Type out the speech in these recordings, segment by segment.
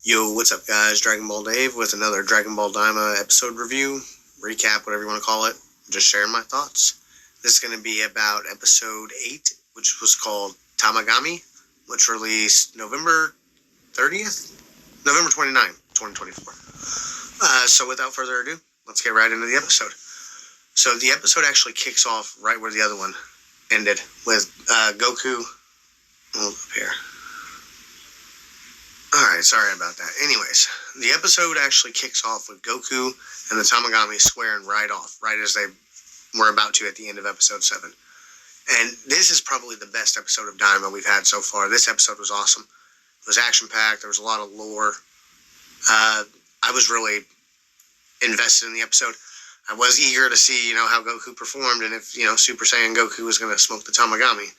Yo, what's up, guys? Dragon Ball Dave with another Dragon Ball Daima episode review, recap, whatever you want to call it. Just sharing my thoughts. This is going to be about episode 8, which was called Tamagami, which released November 30th? November 29th, 2024. So without further ado, let's get right into the episode. So the episode actually kicks off right where the other one ended, with Goku. Hold up here. Alright, sorry about that. Anyways, the episode actually kicks off with Goku and the Tamagami squaring right off, right as they were about to at the end of episode 7. And this is probably the best episode of Daima we've had so far. This episode was awesome. It was action-packed. There was a lot of lore. I was really invested in the episode. I was eager to see, how Goku performed and if, Super Saiyan Goku was going to smoke the Tamagami.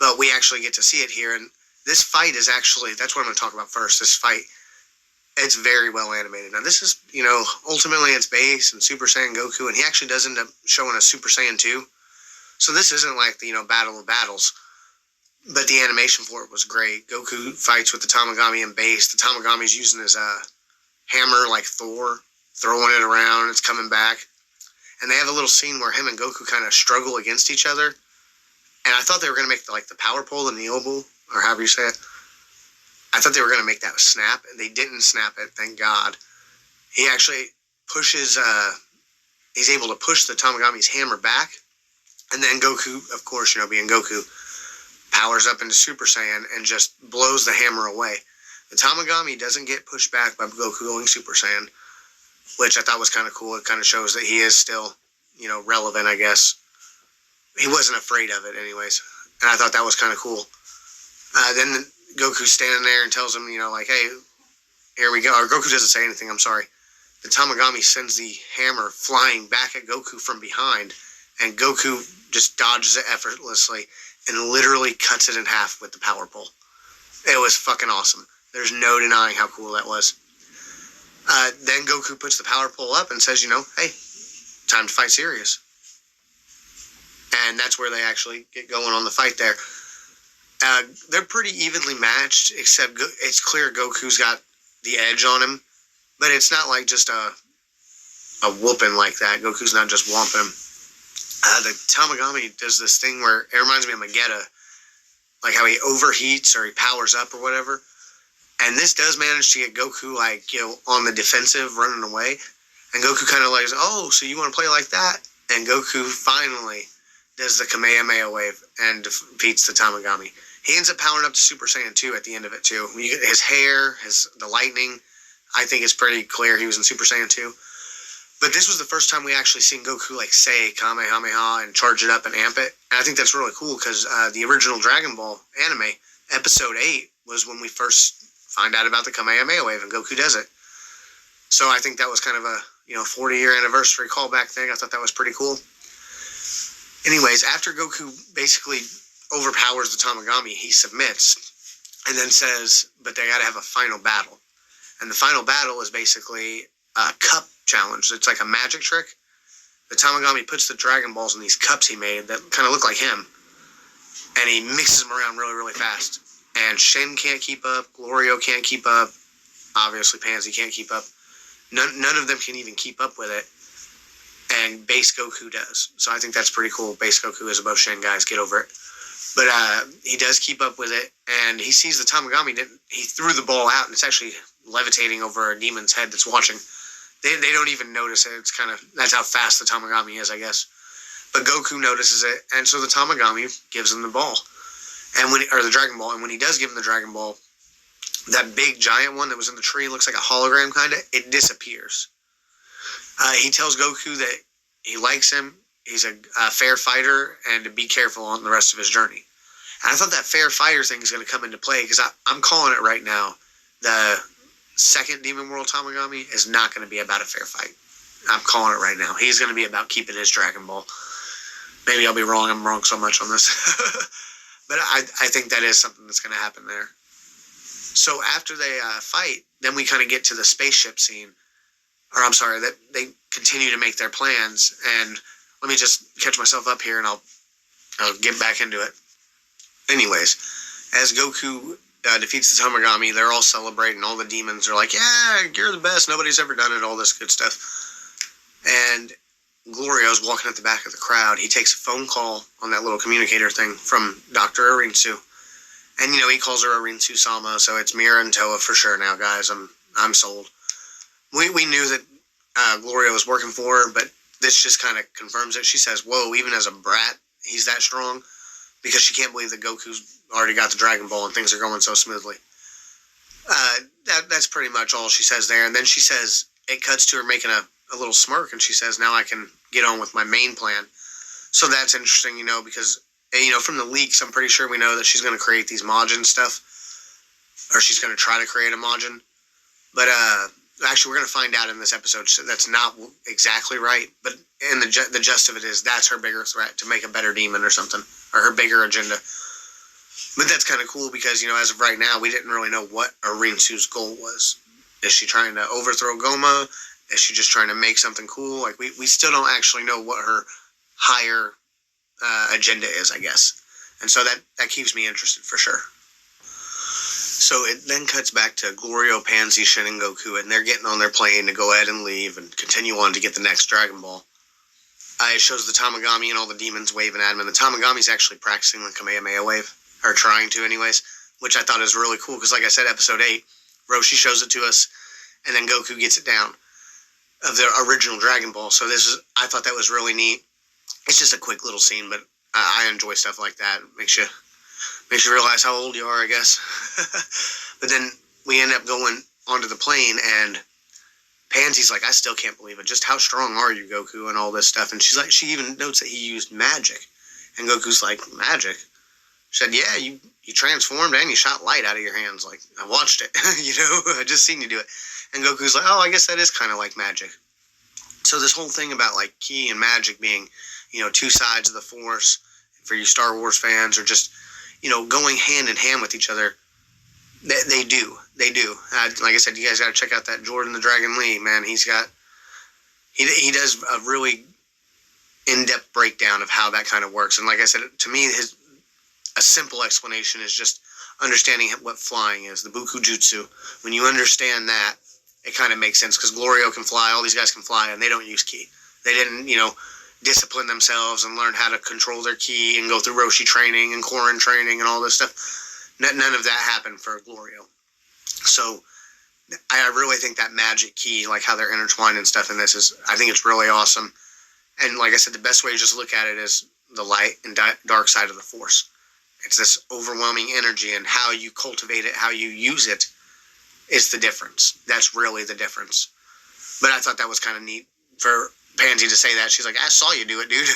But we actually get to see it here, and this fight is actually, that's what I'm going to talk about first, this fight. It's very well animated. Now, this is, ultimately it's base and Super Saiyan Goku, and he actually does end up showing a Super Saiyan 2. So this isn't like the, Battle of Battles. But the animation for it was great. Goku fights with the Tamagami in base. The Tamagami's using his hammer like Thor, throwing it around. It's coming back. And they have a little scene where him and Goku kind of struggle against each other. And I thought they were going to make the power pole, the Neoble, or however you say it. I thought they were going to make that snap, and they didn't snap it, thank God. He actually pushes, he's able to push the Tamagami's hammer back, and then Goku, of course, being Goku, powers up into Super Saiyan and just blows the hammer away. The Tamagami doesn't get pushed back by Goku going Super Saiyan, which I thought was kind of cool. It kind of shows that he is still, relevant, I guess. He wasn't afraid of it anyways, and I thought that was kind of cool. Then Goku's standing there and tells him, hey, here we go. Or Goku doesn't say anything, I'm sorry. The Tamagami sends the hammer flying back at Goku from behind, and Goku just dodges it effortlessly and literally cuts it in half with the power pole. It was fucking awesome. There's no denying how cool that was. Then Goku puts the power pole up and says, hey, time to fight serious. And that's where they actually get going on the fight there. They're pretty evenly matched, except it's clear Goku's got the edge on him. But it's not like just a whooping like that. Goku's not just whomping him. The Tamagami does this thing where it reminds me of Magetta, like how he overheats or he powers up or whatever. And this does manage to get Goku on the defensive, running away. And Goku kind of oh, so you want to play like that? And Goku finally does the Kamehameha wave and defeats the Tamagami. He ends up powering up to Super Saiyan 2 at the end of it, too. His hair, the lightning, I think it's pretty clear he was in Super Saiyan 2. But this was the first time we actually seen Goku, say Kamehameha and charge it up and amp it. And I think that's really cool because the original Dragon Ball anime, Episode 8, was when we first find out about the Kamehameha wave and Goku does it. So I think that was kind of a 40-year anniversary callback thing. I thought that was pretty cool. Anyways, after Goku basically overpowers the Tamagami, he submits and then says, but they got to have a final battle. And the final battle is basically a cup challenge. It's like a magic trick. The Tamagami puts the Dragon Balls in these cups he made that kind of look like him. And he mixes them around really, really fast. And Shin can't keep up. Glorio can't keep up. Obviously, Pansy can't keep up. None of them can even keep up with it. And base Goku does. So I think that's pretty cool. Base Goku is above Shin, guys. Get over it. But he does keep up with it. And he sees the Tamagami. He threw the ball out, and it's actually levitating over a demon's head that's watching. They don't even notice it. It's that's how fast the Tamagami is, I guess. But Goku notices it, and so the Tamagami gives him the ball. Or the Dragon Ball. And when he does give him the Dragon Ball, that big giant one that was in the tree, looks like a hologram kind of, it disappears. He tells Goku that he likes him, he's a fair fighter, and to be careful on the rest of his journey. And I thought that fair fighter thing is going to come into play, because I'm calling it right now. The second Demon World Tamagami is not going to be about a fair fight. I'm calling it right now. He's going to be about keeping his Dragon Ball. Maybe I'll be wrong. I'm wrong so much on this. But I think that is something that's going to happen there. So after they fight, then we kind of get to the spaceship scene. Or I'm sorry, that they continue to make their plans. And let me just catch myself up here and I'll get back into it. Anyways, as Goku defeats the Tamagami. They're all celebrating. All the demons are like, yeah, you're the best. Nobody's ever done it. All this good stuff. And Glorio's walking at the back of the crowd. He takes a phone call on that little communicator thing from Dr. Arinsu. And, he calls her Arinsu Sama, so it's Mira and Toa for sure now, guys. I'm sold. We knew that Gloria was working for her, but this just kind of confirms it. She says, whoa, even as a brat, he's that strong, because she can't believe that Goku's already got the Dragon Ball and things are going so smoothly. That's pretty much all she says there. And then she says, it cuts to her making a little smirk, and she says, now I can get on with my main plan. So that's interesting, because, from the leaks, I'm pretty sure we know that she's going to create these Majin stuff, or she's going to try to create a Majin. But, actually, we're going to find out in this episode that's not exactly right, but in the gist of it is that's her bigger threat, to make a better demon or something, or her bigger agenda. But that's kind of cool because, as of right now, we didn't really know what Arinsu's goal was. Is she trying to overthrow Goma? Is she just trying to make something cool? Like, we still don't actually know what her higher agenda is, I guess. And so that keeps me interested for sure. So it then cuts back to Glorio, Pansy, Shin, and Goku, and they're getting on their plane to go ahead and leave and continue on to get the next Dragon Ball. It shows the Tamagami and all the demons waving at him, and the Tamagami's actually practicing the Kamehameha wave, or trying to anyways, which I thought is really cool, because like I said, episode 8, Roshi shows it to us, and then Goku gets it down of the original Dragon Ball. So I thought that was really neat. It's just a quick little scene, but I enjoy stuff like that. Makes you realize how old you are, I guess. But then we end up going onto the plane, and Pansy's like, I still can't believe it. Just how strong are you, Goku, and all this stuff. And she's like, she even notes that he used magic. And Goku's like, magic? She said, yeah, you transformed and you shot light out of your hands. Like, I watched it, I just seen you do it. And Goku's like, oh, I guess that is kind of like magic. So this whole thing about, like, ki and magic being, two sides of the Force, for you Star Wars fans, or just, going hand in hand with each other, they do. Like I said, you guys got to check out that Jordan the Dragon Lee, man. He does a really in-depth breakdown of how that kind of works. And like I said, to me, a simple explanation is just understanding what flying is, the Buku Jutsu. When you understand that, it kind of makes sense, because Glorio can fly, all these guys can fly, and they don't use ki. They didn't, discipline themselves and learn how to control their ki and go through Roshi training and Korin training and all this stuff. None of that happened for Glorio. So I really think that magic ki, like how they're intertwined and stuff in this, I think it's really awesome. And like I said, the best way to just look at it is the light and dark side of the Force. It's this overwhelming energy, and how you cultivate it, how you use it, is the difference. That's really the difference. But I thought that was kind of neat for Pansy to say that. She's like, I saw you do it, dude.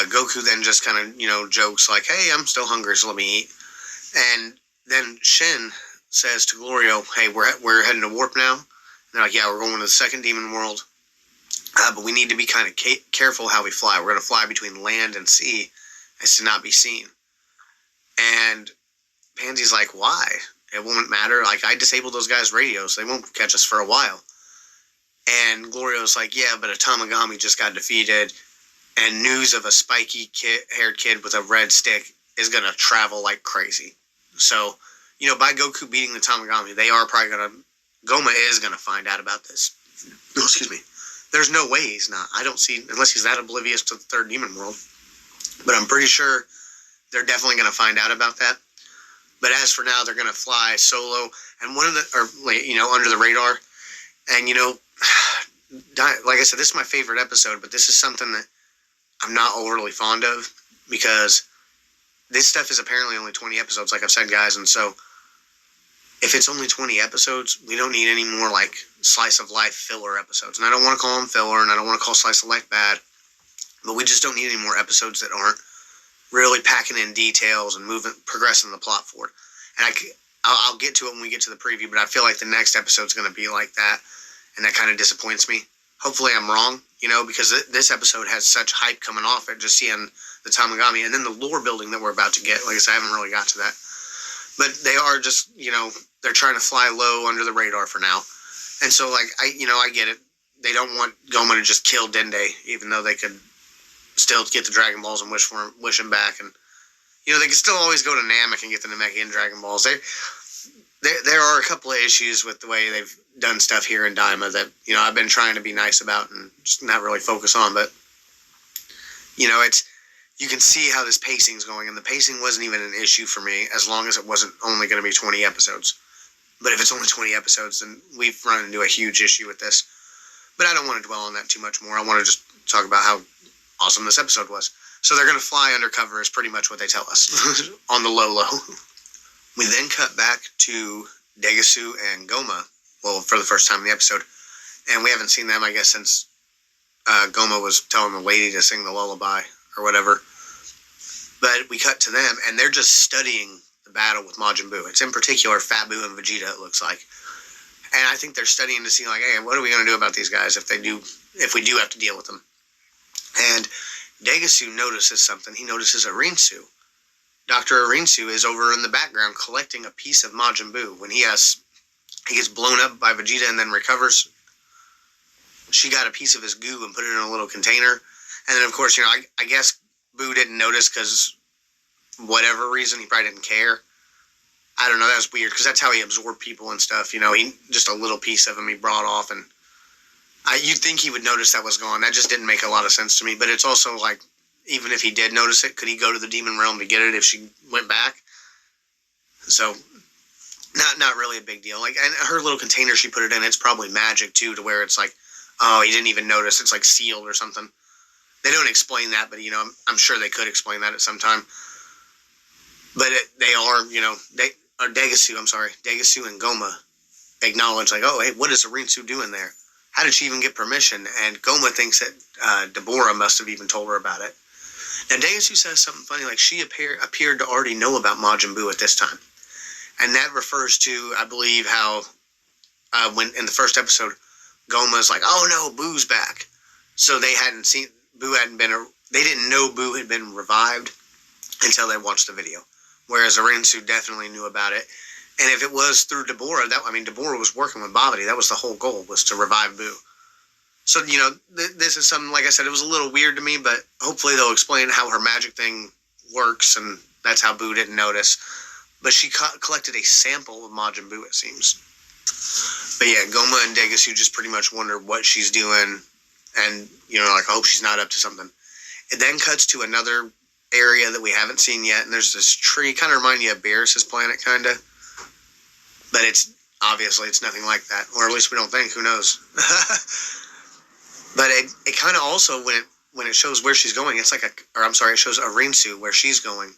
Goku then just kind of, jokes like, hey, I'm still hungry, so let me eat. And then Shin says to Glorio, hey, we're heading to Warp now. And they're like, yeah, we're going to the second demon world. But we need to be kind of careful how we fly. We're going to fly between land and sea as to not be seen. And Pansy's like, why? It won't matter. Like, I disabled those guys' radios. They won't catch us for a while. And Glorio's like, yeah, but a Tamagami just got defeated, and news of a spiky-haired kid with a red stick is going to travel like crazy. So, by Goku beating the Tamagami, they are probably going to... Goma is going to find out about this. Oh, excuse me. There's no way he's not. I don't see... Unless he's that oblivious to the third demon world. But I'm pretty sure they're definitely going to find out about that. But as for now, they're going to fly solo, and under the radar. And, like I said, this is my favorite episode, but this is something that I'm not overly fond of, because this stuff is apparently only 20 episodes, like I've said, guys. And so if it's only 20 episodes, we don't need any more, like, slice of life filler episodes. And I don't want to call them filler, and I don't want to call slice of life bad, but we just don't need any more episodes that aren't really packing in details and progressing the plot forward. And I'll get to it when we get to the preview, but I feel like the next episode's going to be like that, and that kind of disappoints me. Hopefully I'm wrong, because this episode has such hype coming off it, just seeing the Tamagami, and then the lore building that we're about to get. Like I said, I haven't really got to that. But they are just, they're trying to fly low under the radar for now. And so, like, I get it. They don't want Goma to just kill Dende, even though they could still get the Dragon Balls and wish him back. And, they can still always go to Namek and get the Namekian Dragon Balls. There are a couple of issues with the way they've done stuff here in Daima that, I've been trying to be nice about and just not really focus on. But, you can see how this pacing's going, and the pacing wasn't even an issue for me as long as it wasn't only going to be 20 episodes. But if it's only 20 episodes, then we've run into a huge issue with this. But I don't want to dwell on that too much more. I want to just talk about how awesome this episode was. So they're going to fly undercover is pretty much what they tell us on the low. We then cut back to Degasu and Goma, well, for the first time in the episode. And we haven't seen them, I guess, since Goma was telling the lady to sing the lullaby or whatever. But we cut to them, and they're just studying the battle with Majin Buu. It's in particular Fat Buu and Vegeta, it looks like. And I think they're studying to see, like, hey, what are we going to do about these guys if we do have to deal with them? And Degasu notices something. He notices Rinsu. Dr. Rinsu is over in the background collecting a piece of Majin Buu. When he gets blown up by Vegeta and then recovers, she got a piece of his goo and put it in a little container. And then, of course, I guess Buu didn't notice because whatever reason, he probably didn't care. I don't know, that was weird, because that's how he absorbed people and stuff, he just a little piece of him he brought off, and you'd think he would notice that was gone. That just didn't make a lot of sense to me, but it's also like, even if he did notice it, could he go to the Demon Realm to get it if she went back? So, not really a big deal. Like, and her little container she put it in, it's probably magic, too, to where it's like, oh, he didn't even notice, it's like sealed or something. They don't explain that, but, I'm sure they could explain that at some time. But Degasu and Goma acknowledge, like, oh, hey, what is Rinsu doing there? How did she even get permission? And Goma thinks that Deborah must have even told her about it. Now, Degasu says something funny, like she appeared to already know about Majin Buu at this time. And that refers to, I believe, how when in the first episode, Goma's like, oh no, Boo's back. So they didn't know Buu had been revived until they watched the video. Whereas Rinsu definitely knew about it. And if it was through Deborah, Deborah was working with Babidi. That was the whole goal, was to revive Buu. So, this is something, like I said, it was a little weird to me, but hopefully they'll explain how her magic thing works, and that's how Buu didn't notice. But she collected a sample of Majin Buu, it seems. But yeah, Goma and Degasu just pretty much wonder what she's doing, and, I hope she's not up to something. It then cuts to another area that we haven't seen yet, and there's this tree, kind of remind you of Beerus's planet, kind of. But it's nothing like that, or at least we don't think. Who knows? But it kind of also, when it shows where she's going, it shows Rinsu where she's going,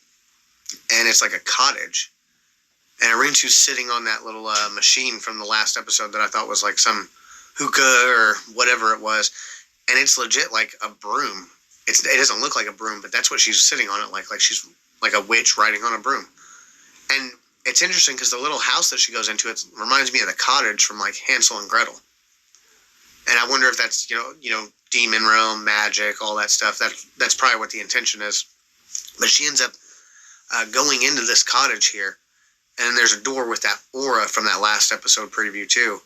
and it's like a cottage, and Rinsu's sitting on that little machine from the last episode that I thought was like some hookah or whatever it was, and it's legit like a broom. It doesn't look like a broom, but that's what she's sitting on it like she's like a witch riding on a broom. And it's interesting because the little house that she goes into, it reminds me of the cottage from like Hansel and Gretel. And I wonder if that's, demon realm, magic, all that stuff. That's probably what the intention is. But she ends up going into this cottage here, and there's a door with that aura from that last episode preview too.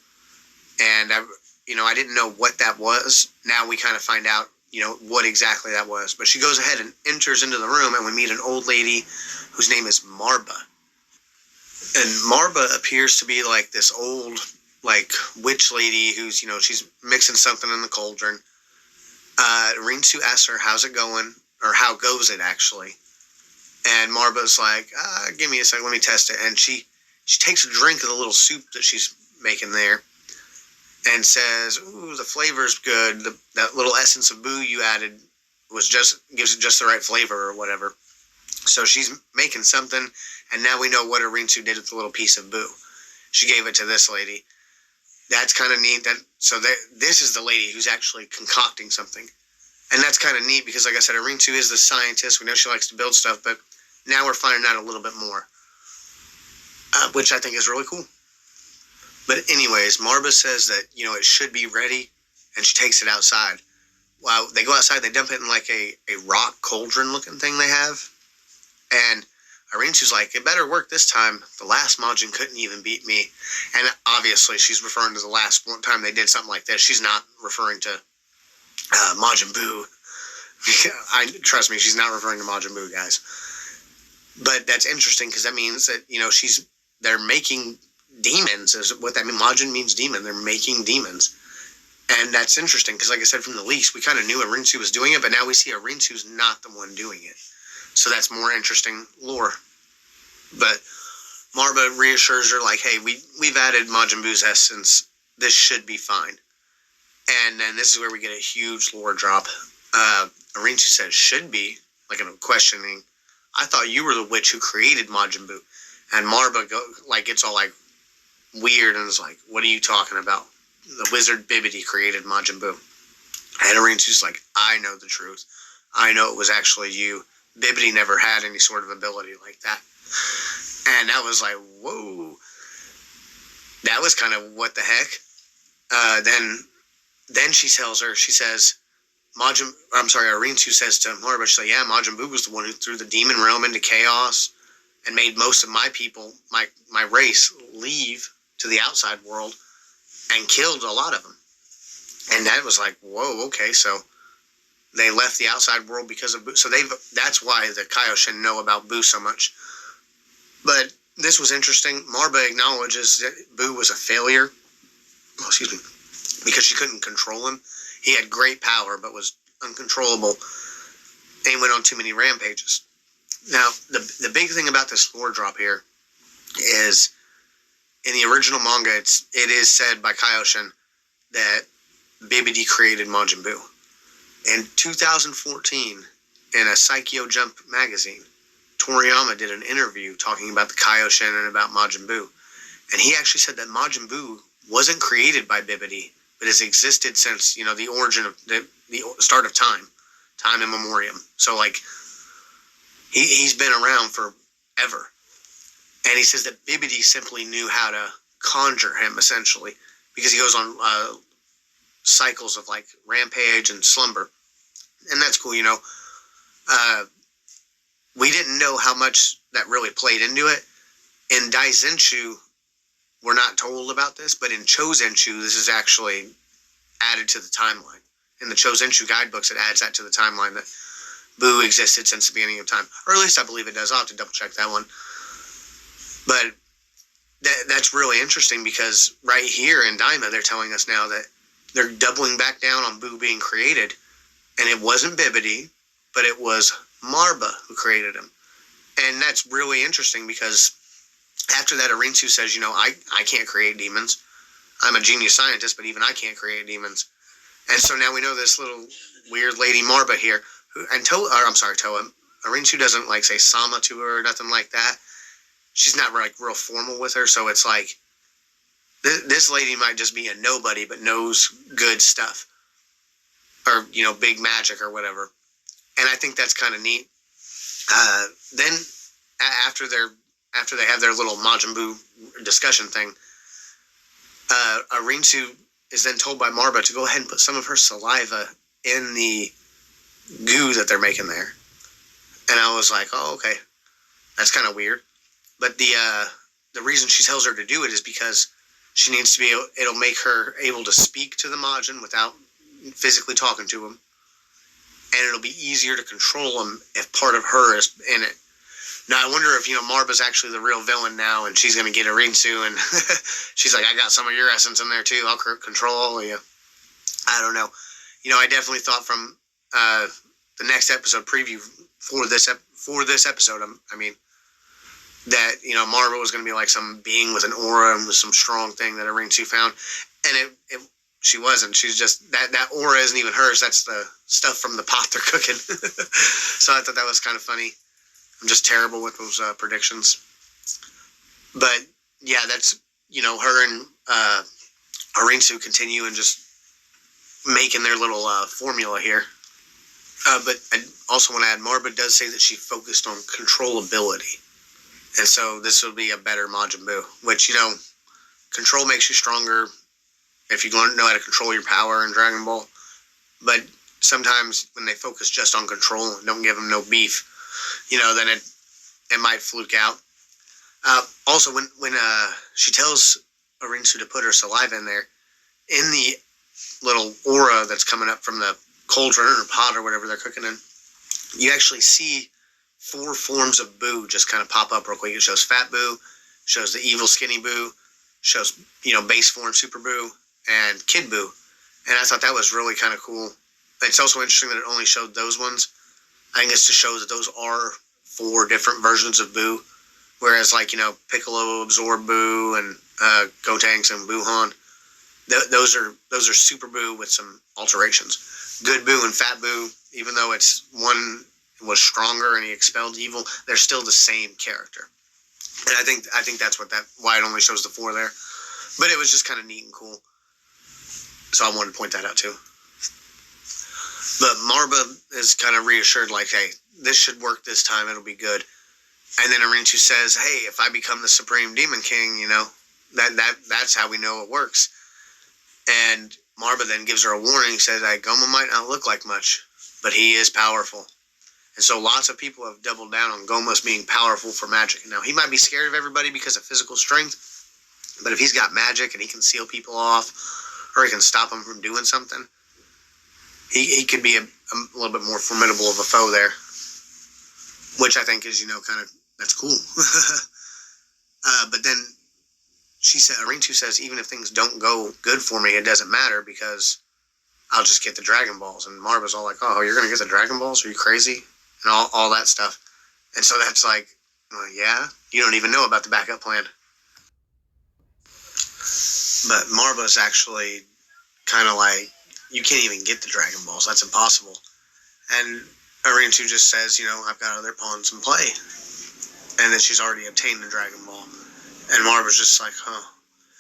And I didn't know what that was. Now we kind of find out, what exactly that was. But she goes ahead and enters into the room, and we meet an old lady whose name is Marba. And Marba appears to be like this old, like, witch lady who's, she's mixing something in the cauldron. Rinsu asks her, how's it going? Or how goes it, actually? And Marba's like, give me a second, let me test it. And she takes a drink of the little soup that she's making there, and says, ooh, the flavor's good. That little essence of Buu you added gives it just the right flavor or whatever. So she's making something, and now we know what Rinsu did with the little piece of Buu. She gave it to this lady. That's kind of neat. This is the lady who's actually concocting something. And that's kind of neat because, like I said, Rinsu is the scientist. We know she likes to build stuff, but now we're finding out a little bit more, which I think is really cool. But anyways, Marba says that, it should be ready, and she takes it outside. Well, they go outside, they dump it in like a rock cauldron-looking thing they have. And Rinsu's like, it better work this time. The last Majin couldn't even beat me. And obviously, she's referring to the last one time they did something like this. She's not referring to Majin Buu. Trust me, she's not referring to Majin Buu, guys. But that's interesting because that means that, they're making demons, is what that means. Majin means demon. They're making demons. And that's interesting because, like I said, from the leaks, we kind of knew Arinsu was doing it, but now we see Arinsu's not the one doing it. So that's more interesting lore. But Marba reassures her, like, hey, we've added Majin Buu's essence. This should be fine. And then this is where we get a huge lore drop. Arinsu says, should be, like in a questioning. I thought you were the witch who created Majin Buu. And Marba gets all like weird and is like, what are you talking about? The wizard Bibidi created Majin Buu. And Arinsu's like, I know the truth. I know it was actually you. Bibidi never had any sort of ability like that. And that was like, whoa. That was kind of what the heck. Then she tells her, she says, Arinsu says to Marba, she's like, yeah, Majin Buu was the one who threw the demon realm into chaos and made most of my people, my race, leave to the outside world and killed a lot of them. And that was like, whoa, okay, so they left the outside world because of Buu. So that's why the Kaioshin know about Buu so much. But this was interesting. Marba acknowledges that Buu was a failure. Oh, excuse me. Because she couldn't control him. He had great power, but was uncontrollable. And he went on too many rampages. Now, the big thing about this lore drop here is, in the original manga, it is said by Kaioshin that Bibidi created Majin Buu. In 2014, in a Saikyo Jump magazine, Toriyama did an interview talking about the Kaioshin and about Majin Buu. And he actually said that Majin Buu wasn't created by Bibidi, but has existed since, the origin of the start of time in memoriam. So, like, he's been around forever. And he says that Bibidi simply knew how to conjure him, essentially, because he goes on cycles of, like, rampage and slumber. And that's cool, we didn't know how much that really played into it. In Daizenshu, we're not told about this, but in Chozenshu, this is actually added to the timeline. In the Chozenshu guidebooks, it adds that to the timeline that Buu existed since the beginning of time. Or at least I believe it does. I'll have to double check that one. But that's really interesting because right here in Daima, they're telling us now that they're doubling back down on Buu being created. And it wasn't Bibidi, but it was Marba who created him. And that's really interesting because after that, Arinsu says, I can't create demons. I'm a genius scientist, but even I can't create demons. And so now we know this little weird lady Marba here, Toa. Arinsu doesn't like say Sama to her or nothing like that. She's not like real formal with her, so it's like this lady might just be a nobody, but knows good stuff, or big magic or whatever. And I think that's kind of neat. Then after they have their little Majin Buu discussion thing, Arinsu is then told by Marba to go ahead and put some of her saliva in the goo that they're making there. And I was like, oh, okay. That's kind of weird. But the reason she tells her to do it is because she needs to be, it'll make her able to speak to the Majin without physically talking to him. And it'll be easier to control him if part of her is in it. Now, I wonder if, Marba's actually the real villain now, and she's going to get Arinsu, and she's like, I got some of your essence in there, too. I'll control all of you. I don't know. I definitely thought from the next episode preview for this episode, that, Marba was going to be like some being with an aura and with some strong thing that Arinsu found. And she wasn't. She's just, that aura isn't even hers. That's the stuff from the pot they're cooking. So I thought that was kind of funny. I'm just terrible with those predictions. But, yeah, that's, her and Arinsu continue and just making their little formula here. But I also want to add, Marba does say that she focused on controllability. And so this will be a better Majin Buu, which, control makes you stronger if you know how to control your power in Dragon Ball. But sometimes when they focus just on control and don't give them no beef, then it might fluke out. Also, when she tells Arinsu to put her saliva in there, in the little aura that's coming up from the cauldron or pot or whatever they're cooking in, you actually see 4 forms of Boo just kind of pop up real quick. It shows Fat Boo, shows the evil Skinny Boo, shows, base form Super Boo, and Kid Boo. And I thought that was really kind of cool. It's also interesting that it only showed those ones. I think it's to show that those are 4 different versions of Boo. Whereas, Piccolo, Absorb Boo, and Gotenks and Buuhan, those are Super Boo with some alterations. Good Boo and Fat Boo, even though it's one was stronger and he expelled evil, they're still the same character. And I think that's why it only shows the 4 there. But it was just kind of neat and cool. So I wanted to point that out too. But Marba is kind of reassured, like, hey, this should work this time. It'll be good. And then Arintu says, hey, if I become the Supreme Demon King, that's how we know it works. And Marba then gives her a warning, says, hey, Goma might not look like much, but he is powerful. And so lots of people have doubled down on Goma's being powerful for magic. Now, he might be scared of everybody because of physical strength, but if he's got magic and he can seal people off, or he can stop them from doing something, he could be a little bit more formidable of a foe there. Which I think is, that's cool. But then Arintu says, even if things don't go good for me, it doesn't matter because I'll just get the Dragon Balls. And Marba's all like, oh, you're going to get the Dragon Balls? Are you crazy? And all that stuff. And so that's like, well, yeah, you don't even know about the backup plan. But Marba's actually kind of like, you can't even get the Dragon Balls. That's impossible. And Arintu just says, I've got other pawns in play. And that she's already obtained the Dragon Ball. And Marba's just like, huh.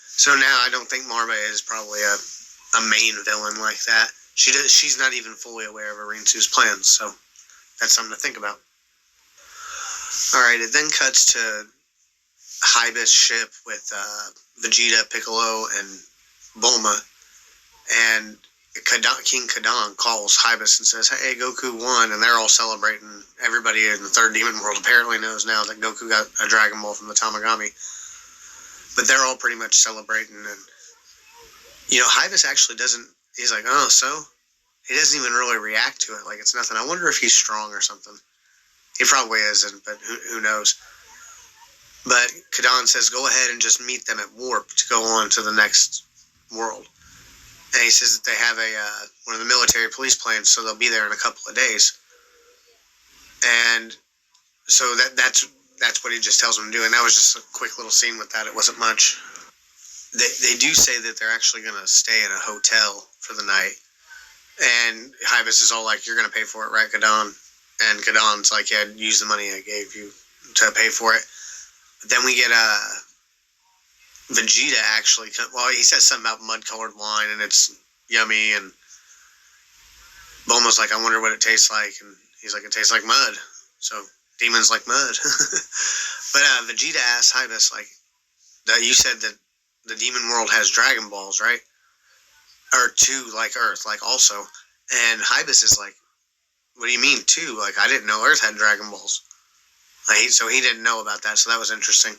So now I don't think Marba is probably a main villain like that. She's not even fully aware of Arintu's plans, so that's something to think about. Alright, it then cuts to Hybe's ship with Vegeta, Piccolo, and Bulma. And King Kadon calls Hybis and says, hey, Goku won, and they're all celebrating. Everybody in the third demon world apparently knows now that Goku got a Dragon Ball from the Tamagami. But they're all pretty much celebrating, and, Hybis actually doesn't, he's like, oh, so? He doesn't even really react to it, like it's nothing. I wonder if he's strong or something. He probably isn't, but who knows? But Kadon says, go ahead and just meet them at Warp to go on to the next world. And he says that they have one of the military police planes, so they'll be there in a couple of days. And so that's what he just tells them to do. And that was just a quick little scene with that. It wasn't much. They do say that they're actually going to stay in a hotel for the night. And Hybis is all like, you're going to pay for it, right, Kadon? And Kadon's like, yeah, use the money I gave you to pay for it. But then we get Vegeta actually, he says something about mud-colored wine, and it's yummy, and Bulma's like, I wonder what it tastes like, and he's like, it tastes like mud, so demons like mud. But Vegeta asks Hybis, like, you said that the demon world has Dragon Balls, right? Or 2, like Earth, like also. And Hybis is like, what do you mean 2? Like, I didn't know Earth had Dragon Balls. So he didn't know about that, so that was interesting.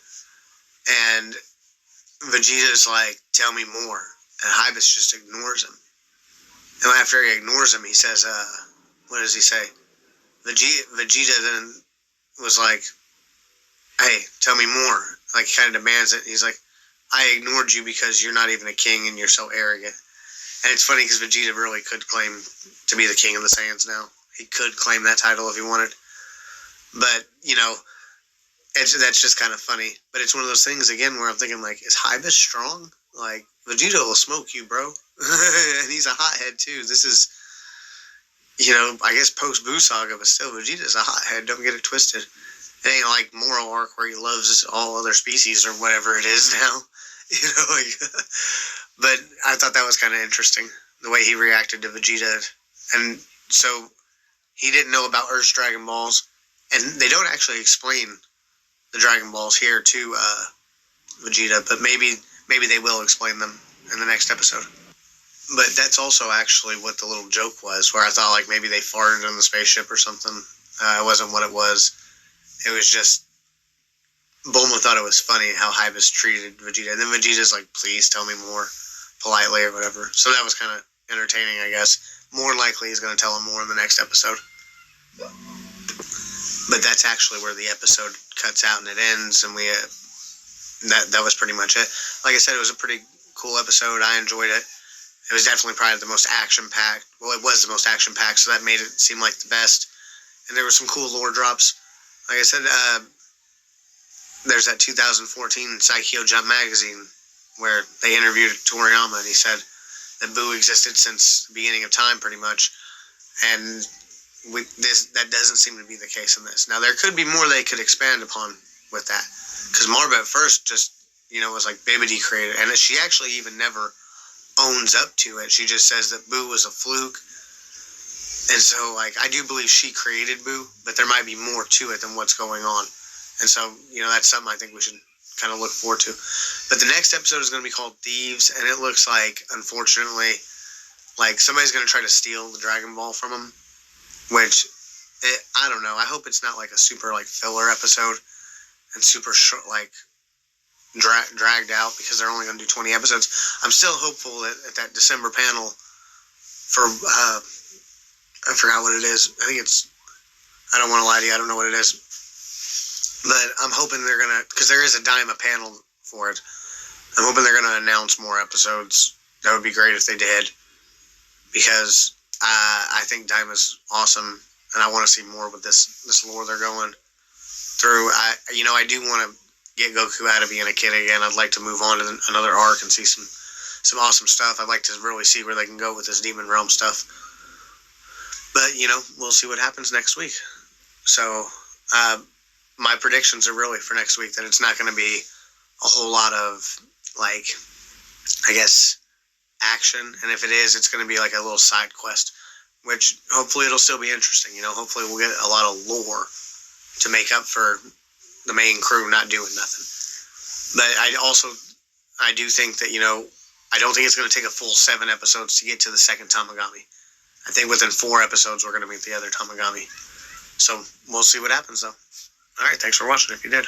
And Vegeta's like, tell me more. And Hybis just ignores him. And after he ignores him, he says, what does he say? Vegeta then was like, hey, tell me more. Like, he kind of demands it. He's like, I ignored you because you're not even a king and you're so arrogant. And it's funny because Vegeta really could claim to be the king of the Saiyans now. He could claim that title if he wanted. But, that's just kind of funny. But it's one of those things, again, where I'm thinking, like, is Hybis strong? Like, Vegeta will smoke you, bro. And he's a hothead, too. This is, I guess post-Buu Saga, but still, Vegeta's a hothead. Don't get it twisted. It ain't like Moral Arc where he loves all other species or whatever it is now. But I thought that was kind of interesting, the way he reacted to Vegeta. And so he didn't know about Earth's Dragon Balls, and they don't actually explain the Dragon Balls here to Vegeta, but maybe they will explain them in the next episode. But that's also actually what the little joke was, where I thought like maybe they farted on the spaceship or something. It wasn't what it was. It was just Bulma thought it was funny how Hybis treated Vegeta. And then Vegeta's like, please tell me more, politely or whatever. So that was kind of entertaining, I guess. More likely he's going to tell him more in the next episode. But that's actually where the episode cuts out and it ends, and that was pretty much it. Like I said, it was a pretty cool episode. I enjoyed it. It was definitely probably the most action-packed. Well, it was the most action-packed, so that made it seem like the best. And there were some cool lore drops. Like I said, there's that 2014 Psycho Jump magazine where they interviewed Toriyama, and he said that Boo existed since the beginning of time, pretty much. And that doesn't seem to be the case in this. Now, there could be more they could expand upon with that. Because Marva at first just, was like Bibbidi created. And she actually even never owns up to it. She just says that Boo was a fluke. And so, I do believe she created Boo, but there might be more to it than what's going on. And so, that's something I think we should kind of look forward to. But the next episode is going to be called Thieves, and it looks like, unfortunately, somebody's going to try to steal the Dragon Ball from them, which, I don't know. I hope it's not a super, filler episode and super short, dragged out, because they're only going to do 20 episodes. I'm still hopeful that at that December panel for, I forgot what it is. I think I don't want to lie to you, I don't know what it is. But I'm hoping they're going to, because there is a Daima panel for it, I'm hoping they're going to announce more episodes. That would be great if they did, because I think Daima's awesome, and I want to see more with this lore they're going through. I do want to get Goku out of being a kid again. I'd like to move on to another arc and see some awesome stuff. I'd like to really see where they can go with this Demon Realm stuff. But, we'll see what happens next week. So, my predictions are really for next week that it's not going to be a whole lot of, I guess, action. And if it is, it's going to be a little side quest, which hopefully it'll still be interesting. Hopefully we'll get a lot of lore to make up for the main crew not doing nothing. But I do think that, I don't think it's going to take a full 7 episodes to get to the second Tamagami. I think within 4 episodes, we're going to meet the other Tamagami. So, we'll see what happens, though. All right, thanks for watching if you did.